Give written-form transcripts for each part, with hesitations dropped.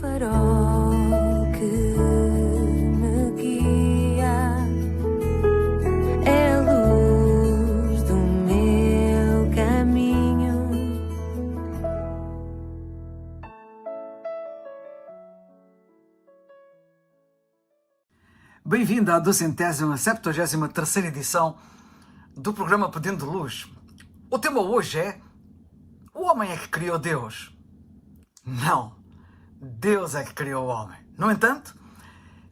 farol que me guia, é a luz do meu caminho. Bem-vindo à 273ª edição do programa Pedindo Luz. O tema hoje é: o homem é que criou Deus? Não, Deus é que criou o homem. No entanto,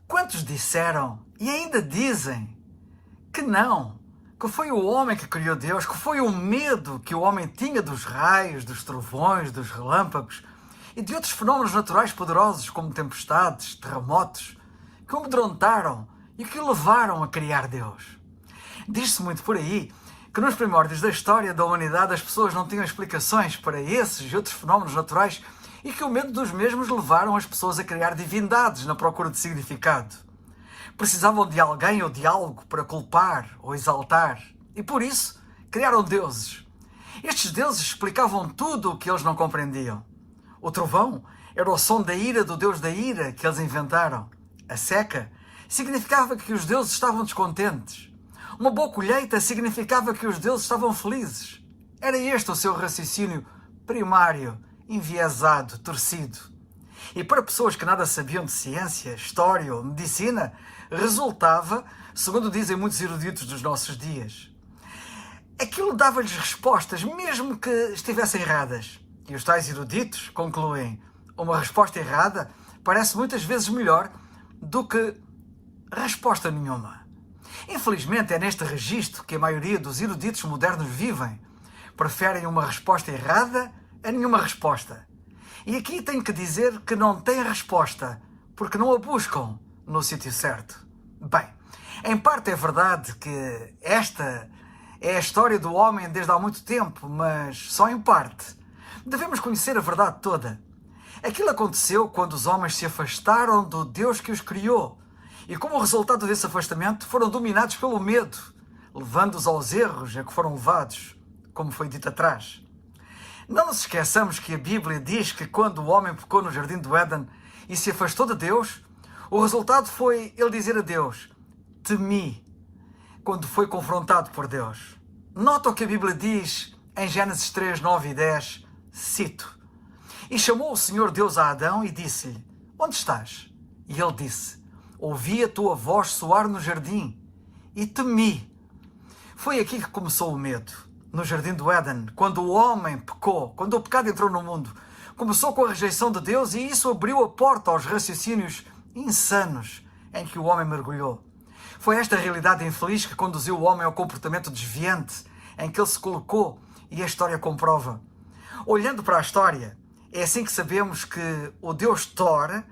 quantos disseram e ainda dizem que não, que foi o homem que criou Deus, que foi o medo que o homem tinha dos raios, dos trovões, dos relâmpagos e de outros fenómenos naturais poderosos como tempestades, terremotos, que o amedrontaram e que o levaram a criar Deus? Diz-se muito por aí que nos primórdios da história da humanidade as pessoas não tinham explicações para esses e outros fenómenos naturais e que o medo dos mesmos levaram as pessoas a criar divindades na procura de significado. Precisavam de alguém ou de algo para culpar ou exaltar e por isso criaram deuses. Estes deuses explicavam tudo o que eles não compreendiam. O trovão era o som da ira do deus da ira que eles inventaram. A seca significava que os deuses estavam descontentes. Uma boa colheita significava que os deuses estavam felizes. Era este o seu raciocínio primário, enviesado, torcido. E para pessoas que nada sabiam de ciência, história ou medicina, resultava, segundo dizem muitos eruditos dos nossos dias, aquilo dava-lhes respostas, mesmo que estivessem erradas. E os tais eruditos concluem: uma resposta errada parece muitas vezes melhor do que resposta nenhuma. Infelizmente é neste registro que a maioria dos eruditos modernos vivem. Preferem uma resposta errada a nenhuma resposta. E aqui tenho que dizer que não têm resposta, porque não a buscam no sítio certo. Bem, em parte é verdade que esta é a história do homem desde há muito tempo, mas só em parte. Devemos conhecer a verdade toda. Aquilo aconteceu quando os homens se afastaram do Deus que os criou. E como resultado desse afastamento, foram dominados pelo medo, levando-os aos erros a que foram levados, como foi dito atrás. Não nos esqueçamos que a Bíblia diz que quando o homem pecou no jardim do Éden e se afastou de Deus, o resultado foi ele dizer a Deus: temi, quando foi confrontado por Deus. Nota o que a Bíblia diz em Gênesis 3, 9 e 10, cito: e chamou o Senhor Deus a Adão e disse-lhe: onde estás? E ele disse: ouvi a tua voz soar no jardim e temi. Foi aqui que começou o medo, no jardim do Éden, quando o homem pecou, quando o pecado entrou no mundo. Começou com a rejeição de Deus e isso abriu a porta aos raciocínios insanos em que o homem mergulhou. Foi esta realidade infeliz que conduziu o homem ao comportamento desviante em que ele se colocou e a história comprova. Olhando para a história, é assim que sabemos que o Deus Thor,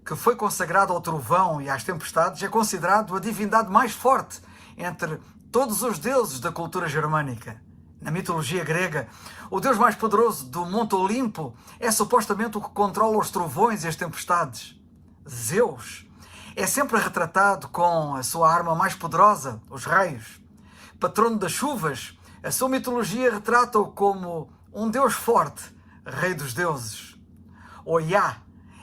que foi consagrado ao trovão e às tempestades, é considerado a divindade mais forte entre todos os deuses da cultura germânica. Na mitologia grega, o deus mais poderoso do Monte Olimpo é supostamente o que controla os trovões e as tempestades. Zeus é sempre retratado com a sua arma mais poderosa, os raios. Patrono das chuvas, a sua mitologia retrata-o como um deus forte, rei dos deuses. Oiá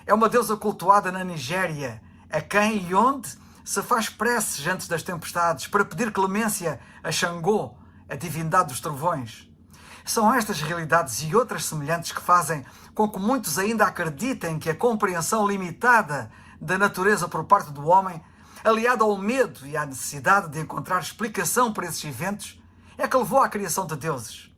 é uma deusa cultuada na Nigéria, a quem e onde se faz preces antes das tempestades para pedir clemência a Xangô, a divindade dos trovões. São estas realidades e outras semelhantes que fazem com que muitos ainda acreditem que a compreensão limitada da natureza por parte do homem, aliada ao medo e à necessidade de encontrar explicação para esses eventos, é que levou à criação de deuses.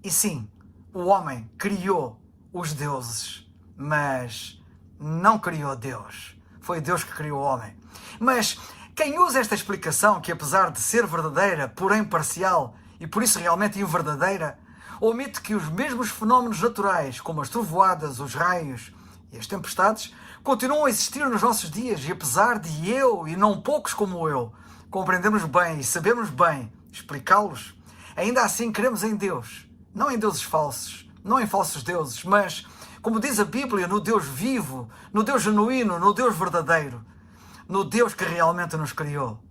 E sim, o homem criou os deuses, mas não criou Deus. Foi Deus que criou o homem. Mas quem usa esta explicação, que apesar de ser verdadeira, porém parcial, e por isso realmente inverdadeira, omite que os mesmos fenómenos naturais, como as trovoadas, os raios e as tempestades, continuam a existir nos nossos dias, e apesar de eu, e não poucos como eu, compreendermos bem e sabermos bem explicá-los, ainda assim cremos em Deus, não em deuses falsos, não em falsos deuses, mas, como diz a Bíblia, no Deus vivo, no Deus genuíno, no Deus verdadeiro, no Deus que realmente nos criou.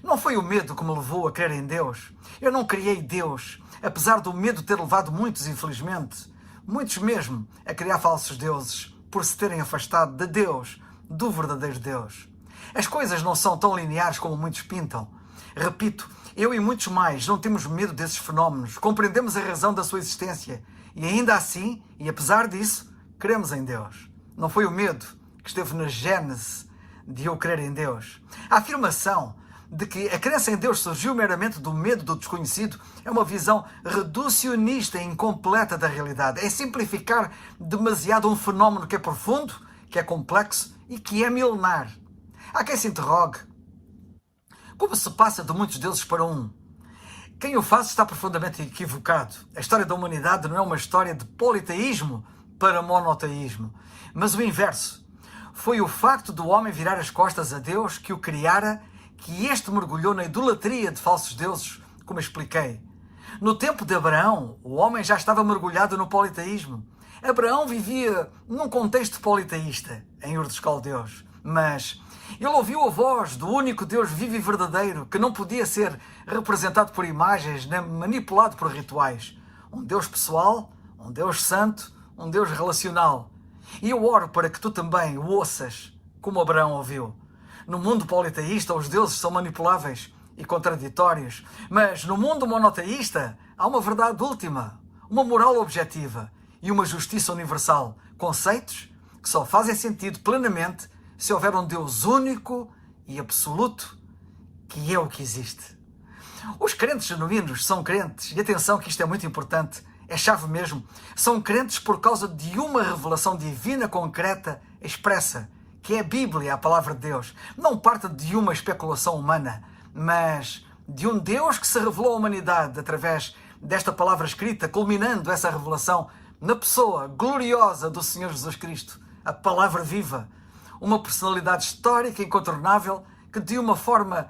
Não foi o medo que me levou a crer em Deus. Eu não criei Deus, apesar do medo ter levado muitos, infelizmente, muitos mesmo, a criar falsos deuses. por se terem afastado de Deus, do verdadeiro Deus. As coisas não são tão lineares como muitos pintam. Repito, eu e muitos mais não temos medo desses fenómenos, compreendemos a razão da sua existência e ainda assim, e apesar disso, cremos em Deus. Não foi o medo que esteve na gênese de eu crer em Deus. A afirmação de que a crença em Deus surgiu meramente do medo do desconhecido é uma visão reducionista e incompleta da realidade. É simplificar demasiado um fenómeno que é profundo, que é complexo e que é milenar. Há quem se interrogue: como se passa de muitos deuses para um? Quem o faz está profundamente equivocado. A história da humanidade não é uma história de politeísmo para monoteísmo, mas o inverso. Foi o facto do homem virar as costas a Deus que o criara, que este mergulhou na idolatria de falsos deuses, como expliquei. No tempo de Abraão, o homem já estava mergulhado no politeísmo. Abraão vivia num contexto politeísta, em Ur dos Caldeus, mas ele ouviu a voz do único Deus vivo e verdadeiro, que não podia ser representado por imagens nem manipulado por rituais. Um Deus pessoal, um Deus santo, um Deus relacional. E eu oro para que tu também o ouças, como Abraão ouviu. No mundo politeísta, os deuses são manipuláveis e contraditórios, mas no mundo monoteísta há uma verdade última, uma moral objetiva e uma justiça universal, conceitos que só fazem sentido plenamente se houver um Deus único e absoluto, que é o que existe. Os crentes genuínos são crentes, e atenção que isto é muito importante, é chave mesmo, são crentes por causa de uma revelação divina concreta expressa, que é a Bíblia, a palavra de Deus. Não parte de uma especulação humana, mas de um Deus que se revelou à humanidade através desta palavra escrita, culminando essa revelação na pessoa gloriosa do Senhor Jesus Cristo, a palavra viva, uma personalidade histórica incontornável que de uma forma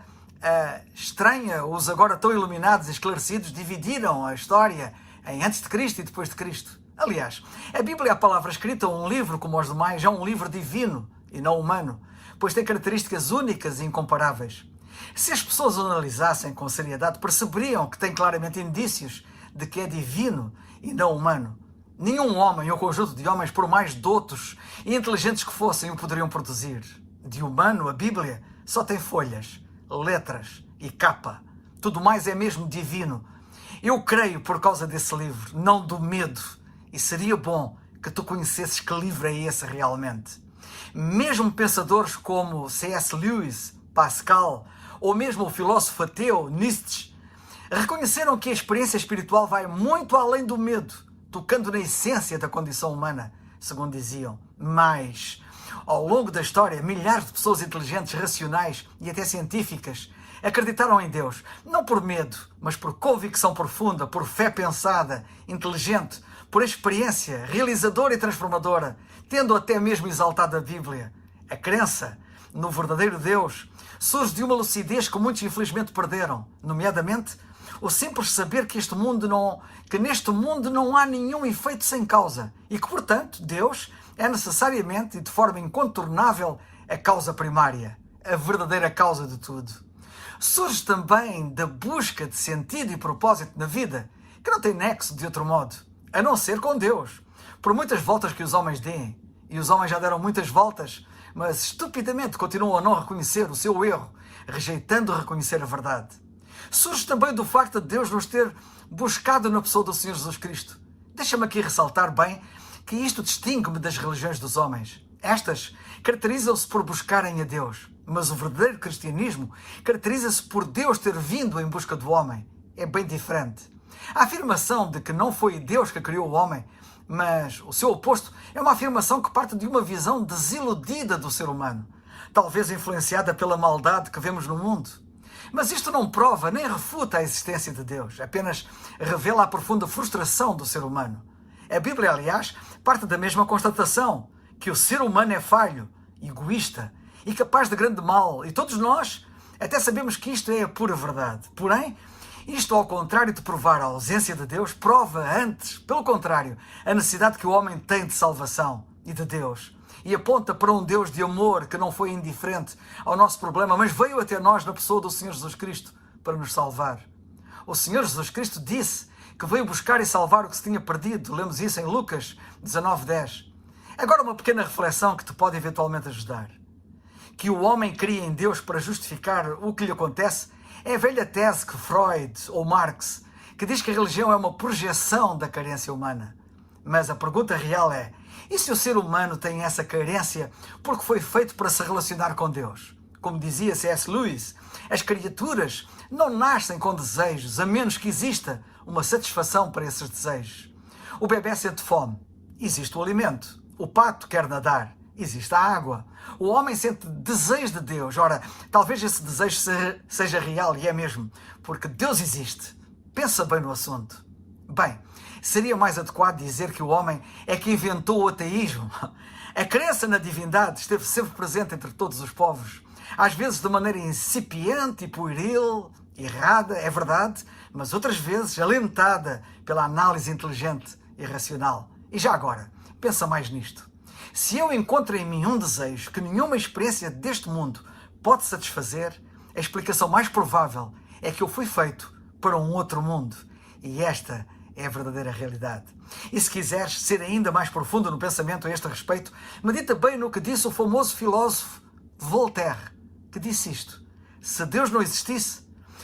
estranha, os agora tão iluminados e esclarecidos dividiram a história em antes de Cristo e depois de Cristo. Aliás, a Bíblia, a palavra escrita, um livro como os demais, é um livro divino e não humano, pois tem características únicas e incomparáveis. Se as pessoas o analisassem com seriedade, perceberiam que tem claramente indícios de que é divino e não humano. Nenhum homem ou conjunto de homens, por mais doutos e inteligentes que fossem, o poderiam produzir. De humano, a Bíblia só tem folhas, letras e capa. Tudo mais é mesmo divino. Eu creio por causa desse livro, não do medo. E seria bom que tu conhecesses que livro é esse realmente. Mesmo pensadores como C.S. Lewis, Pascal, ou mesmo o filósofo ateu Nietzsche, reconheceram que a experiência espiritual vai muito além do medo, tocando na essência da condição humana, segundo diziam. Mas, ao longo da história, milhares de pessoas inteligentes, racionais e até científicas acreditaram em Deus, não por medo, mas por convicção profunda, por fé pensada, inteligente, por experiência realizadora e transformadora, tendo até mesmo exaltado a Bíblia. A crença no verdadeiro Deus surge de uma lucidez que muitos infelizmente perderam, nomeadamente o simples saber que neste mundo não há nenhum efeito sem causa e que, portanto, Deus é necessariamente e de forma incontornável a causa primária, a verdadeira causa de tudo. Surge também da busca de sentido e propósito na vida, que não tem nexo de outro modo, a não ser com Deus. Por muitas voltas que os homens deem, e os homens já deram muitas voltas, mas estupidamente continuam a não reconhecer o seu erro, rejeitando reconhecer a verdade. Surge também do facto de Deus nos ter buscado na pessoa do Senhor Jesus Cristo. Deixa-me aqui ressaltar bem que isto distingue-me das religiões dos homens. Estas caracterizam-se por buscarem a Deus, mas o verdadeiro cristianismo caracteriza-se por Deus ter vindo em busca do homem. É bem diferente. A afirmação de que não foi Deus que criou o homem, mas o seu oposto, é uma afirmação que parte de uma visão desiludida do ser humano, talvez influenciada pela maldade que vemos no mundo. Mas isto não prova nem refuta a existência de Deus, apenas revela a profunda frustração do ser humano. A Bíblia, aliás, parte da mesma constatação, que o ser humano é falho, egoísta e capaz de grande mal, e todos nós até sabemos que isto é a pura verdade. Porém, isto, ao contrário de provar a ausência de Deus, prova antes, pelo contrário, a necessidade que o homem tem de salvação e de Deus. E aponta para um Deus de amor que não foi indiferente ao nosso problema, mas veio até nós na pessoa do Senhor Jesus Cristo para nos salvar. O Senhor Jesus Cristo disse que veio buscar e salvar o que se tinha perdido. Lemos isso em Lucas 19:10. Agora uma pequena reflexão que te pode eventualmente ajudar. Que o homem cria em Deus para justificar o que lhe acontece é a velha tese que Freud ou Marx, que diz que a religião é uma projeção da carência humana. Mas a pergunta real é, e se o ser humano tem essa carência porque foi feito para se relacionar com Deus? Como dizia C.S. Lewis, as criaturas não nascem com desejos, a menos que exista uma satisfação para esses desejos. O bebê sente fome, existe o alimento. O pato quer nadar, existe a água. O homem sente desejo de Deus. Ora, talvez esse desejo seja real, e é mesmo, porque Deus existe. Pensa bem no assunto. Bem, seria mais adequado dizer que o homem é que inventou o ateísmo. A crença na divindade esteve sempre presente entre todos os povos. Às vezes de maneira incipiente e pueril, errada, é verdade, mas outras vezes alentada pela análise inteligente e racional. E já agora, pensa mais nisto. Se eu encontro em mim um desejo que nenhuma experiência deste mundo pode satisfazer, a explicação mais provável é que eu fui feito para um outro mundo. E esta é a verdadeira realidade. E se quiseres ser ainda mais profundo no pensamento a este respeito, medita bem no que disse o famoso filósofo Voltaire, que disse isto: se Deus não existisse,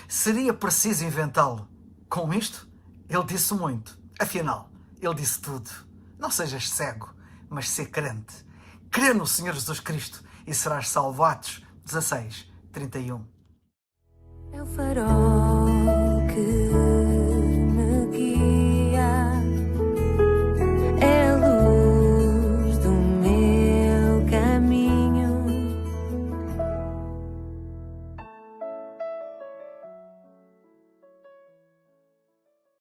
seria preciso inventá-lo. Com isto, ele disse muito. Afinal, ele disse tudo. Não sejas cego, mas ser crente. Crê no Senhor Jesus Cristo e serás salvo. Atos 16:31. É o farol que